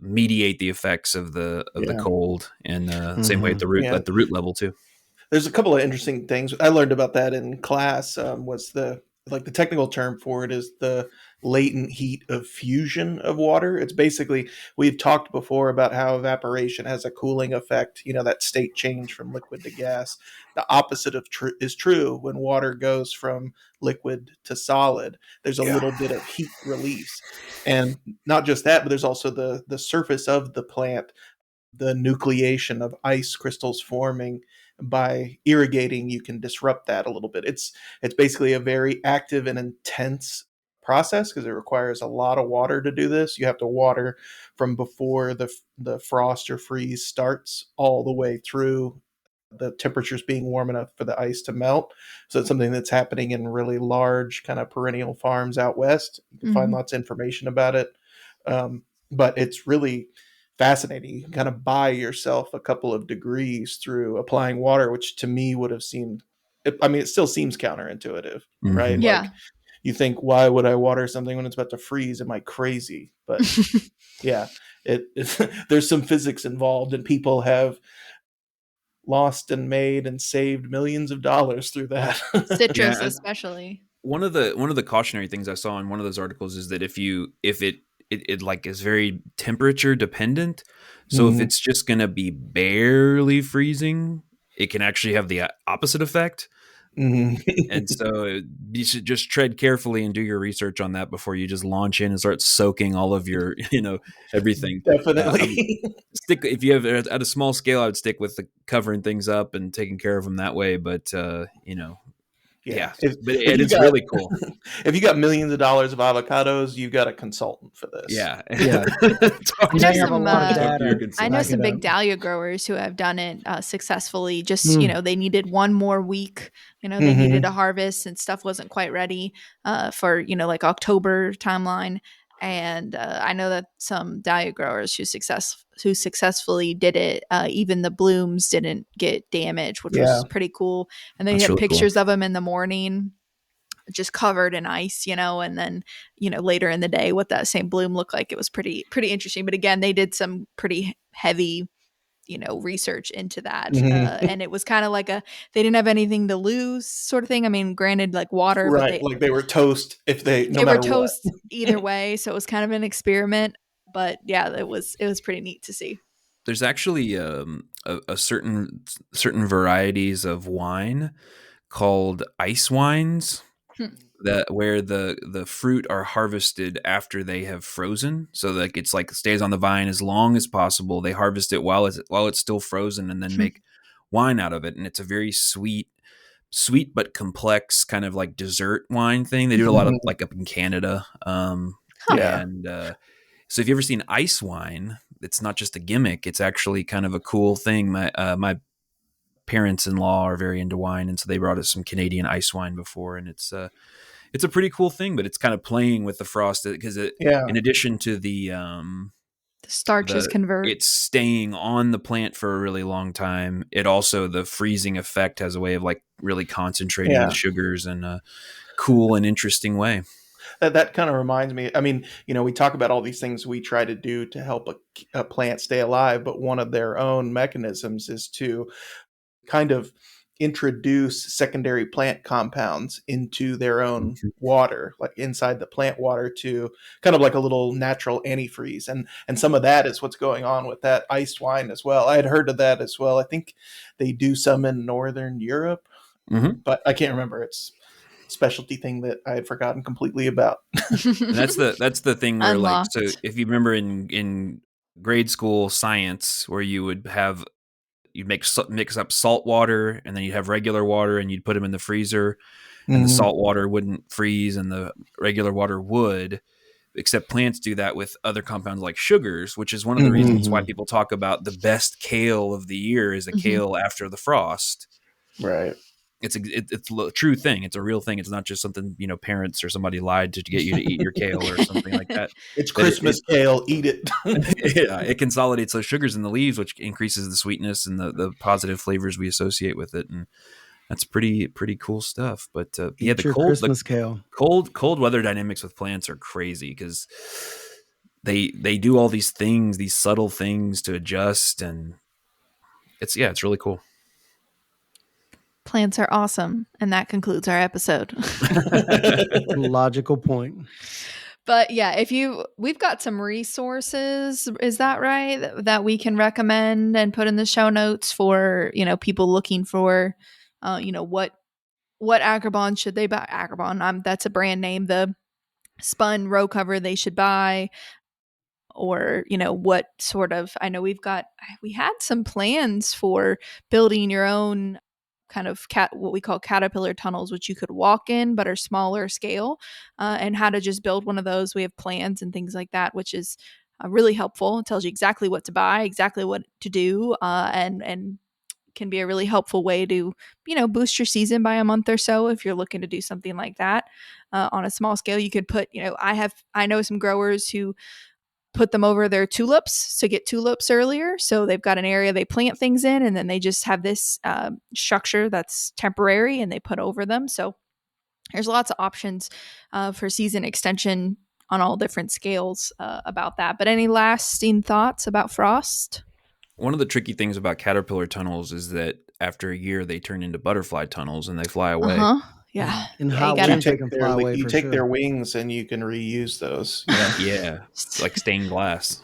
mediate the effects of the cold, and same way at the root level too. There's a couple of interesting things I learned about that in class. Was the technical term for it is the latent heat of fusion of water. It's basically, we've talked before about how evaporation has a cooling effect, that state change from liquid to gas. The opposite of is true when water goes from liquid to solid. There's a little bit of heat release. And not just that, but there's also the surface of the plant, the nucleation of ice crystals forming. By irrigating, you can disrupt that a little bit. It's basically a very active and intense process, because it requires a lot of water to do this. You have to water from before the frost or freeze starts all the way through the temperatures being warm enough for the ice to melt. So it's something that's happening in really large kind of perennial farms out west. You can find lots of information about it. But it's really fascinating. You can kind of buy yourself a couple of degrees through applying water, which to me would have seemed, it still seems counterintuitive, right? Yeah. Like, you think, why would I water something when it's about to freeze? Am I crazy? But yeah, there's some physics involved, and people have lost and made and saved millions of dollars through that. Citrus, especially. One of the cautionary things I saw in one of those articles is that if it like is very temperature dependent. So if it's just going to be barely freezing, it can actually have the opposite effect. And so you should just tread carefully and do your research on that before you just launch in and start soaking all of your, everything. Definitely. If you have at a small scale, I would stick with the covering things up and taking care of them that way. But, yeah, but it's really cool. If you got millions of dollars of avocados, you've got a consultant for this. Yeah. I know some big dahlia growers who have done it successfully. Just, they needed one more week. They needed a harvest and stuff wasn't quite ready for, like October timeline. And I know that some dahlia growers who successfully did it, even the blooms didn't get damaged, which was pretty cool. And they had really pictures of them in the morning, just covered in ice, and then, later in the day, what that same bloom looked like. It was pretty interesting. But again, they did some pretty heavy, research into that. And it was kind of like they didn't have anything to lose sort of thing. I mean, granted, like water, right? But they were toast they were toast either way. So it was kind of an experiment, but yeah, it was pretty neat to see. There's actually a certain varieties of wine called ice wines that where the fruit are harvested after they have frozen, so like it's like stays on the vine as long as possible. They harvest it while it's still frozen and then make wine out of it, and it's a very sweet but complex kind of like dessert wine thing. They do a lot of like up in Canada. And so if you ever seen ice wine, it's not just a gimmick. It's actually kind of a cool thing. My parents-in-law are very into wine, and so they brought us some Canadian ice wine before, and it's it's a pretty cool thing, but it's kind of playing with the frost because Yeah. in addition to the starches convert. it's staying on the plant for a really long time. It also, the freezing effect has a way of like really concentrating Yeah. the sugars in a cool and interesting way. That kind of reminds me. I mean, we talk about all these things we try to do to help a plant stay alive, but one of their own mechanisms is to kind of introduce secondary plant compounds into their own water, like inside the plant water, to kind of like a little natural antifreeze. And some of that is what's going on with that iced wine as well. I had heard of that as well. I think they do some in Northern Europe, but I can't remember. It's a specialty thing that I had forgotten completely about. And that's the thing where Unlocked. like, so if you remember in grade school science, where you'd mix up salt water and then you'd have regular water and you'd put them in the freezer, and the salt water wouldn't freeze and the regular water would, except plants do that with other compounds like sugars, which is one of the reasons why people talk about the best kale of the year is a kale after the frost. Right. It's a true thing. It's a real thing. It's not just something, parents or somebody lied to get you to eat your kale or something like that. It's Christmas kale. Eat it. Yeah, it consolidates those sugars in the leaves, which increases the sweetness and the positive flavors we associate with it. And that's pretty cool stuff. But the Christmas kale. Cold weather dynamics with plants are crazy because they do all these things, these subtle things to adjust, and it's really cool. Plants are awesome. And that concludes our episode. Logical point. But yeah, we've got some resources, is that right? That we can recommend and put in the show notes for, people looking for, what Agrabah should they buy? Agrabah, that's a brand name. The spun row cover they should buy, or what sort of. I know we had some plans for building your own kind of what we call caterpillar tunnels, which you could walk in but are smaller scale, and how to just build one of those. We have plans and things like that, which is really helpful. It tells you exactly what to buy, exactly what to do, and can be a really helpful way to boost your season by a month or so if you're looking to do something like that on a small scale. You could put I know some growers who put them over their tulips to get tulips earlier. So they've got an area they plant things in, and then they just have this structure that's temporary and they put over them. So there's lots of options for season extension on all different scales about that. But any lasting thoughts about frost? One of the tricky things about caterpillar tunnels is that after a year they turn into butterfly tunnels and they fly away. Yeah. And you take their wings and you can reuse those. Yeah. It's like stained glass.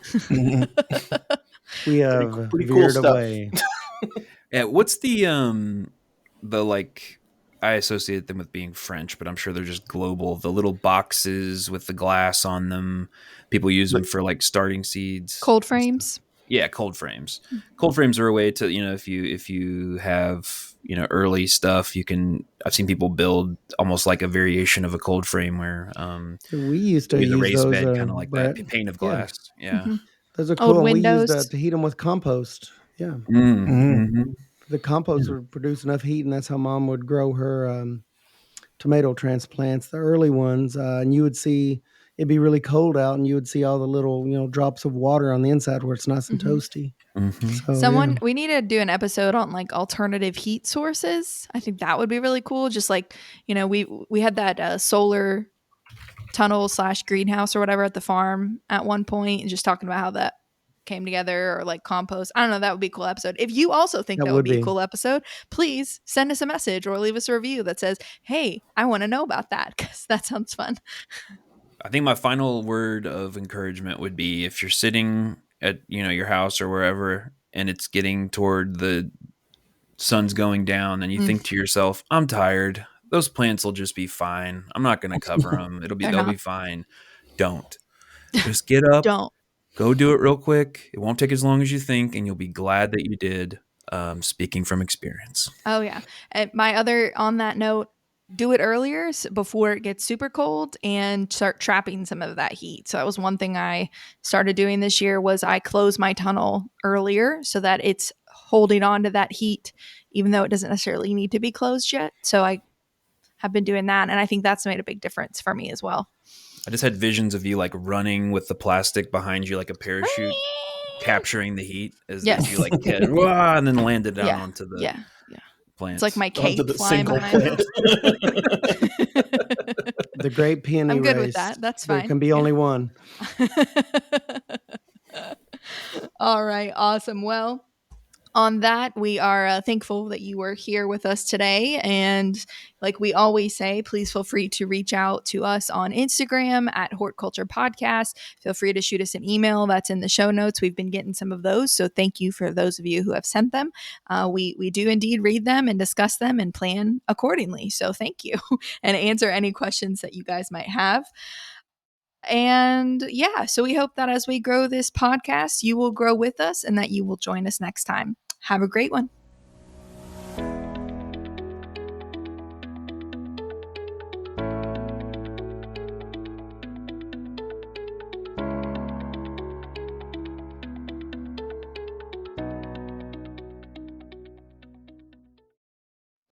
We have pretty cool stuff. Away. Yeah, what's the like, I associate them with being French, but I'm sure they're just global. The little boxes with the glass on them. People use them for like starting seeds. Cold frames. Yeah, cold frames. Cold frames are a way to, if you have, early stuff, I've seen people build almost like a variation of a cold frame where we used to use the raised those, bed, kind of like that, pane of glass. Yeah. Those are cool. Old windows. We used to heat them with compost. Yeah. The compost would produce enough heat, and that's how Mom would grow her tomato transplants, the early ones. And you would see it'd be really cold out, and you would see all the little, drops of water on the inside where it's nice and toasty. So, we need to do an episode on like alternative heat sources. I think that would be really cool. Just like, we had that solar tunnel / greenhouse or whatever at the farm at one point, and just talking about how that came together, or like compost. I don't know. That would be a cool episode. If you also think that would be a cool episode, please send us a message or leave us a review that says, hey, I want to know about that, because that sounds fun. I think my final word of encouragement would be, if you're sitting at, your house or wherever, and it's getting toward the sun's going down, and you think to yourself, I'm tired. Those plants will just be fine. I'm not going to cover them. They'll be fine. Don't. Just get up. Don't. Go do it real quick. It won't take as long as you think, and you'll be glad that you did. Speaking from experience. Oh, yeah. And on that note, do it earlier before it gets super cold, and start trapping some of that heat. So that was one thing I started doing this year, was I close my tunnel earlier so that it's holding on to that heat, even though it doesn't necessarily need to be closed yet. So I have been doing that. And I think that's made a big difference for me as well. I just had visions of you like running with the plastic behind you like a parachute, capturing the heat as you like hit, and then landed down onto the plants. It's like my cape flying behind me. The great peony I'm good race. with that. That's fine. There can be only one. All right. Awesome. Well, on that, we are thankful that you were here with us today. And like we always say, please feel free to reach out to us on Instagram at Horticulture Podcast. Feel free to shoot us an email. That's in the show notes. We've been getting some of those. So thank you for those of you who have sent them. We do indeed read them and discuss them and plan accordingly. So thank you and answer any questions that you guys might have. And yeah, so we hope that as we grow this podcast, you will grow with us and that you will join us next time. Have a great one.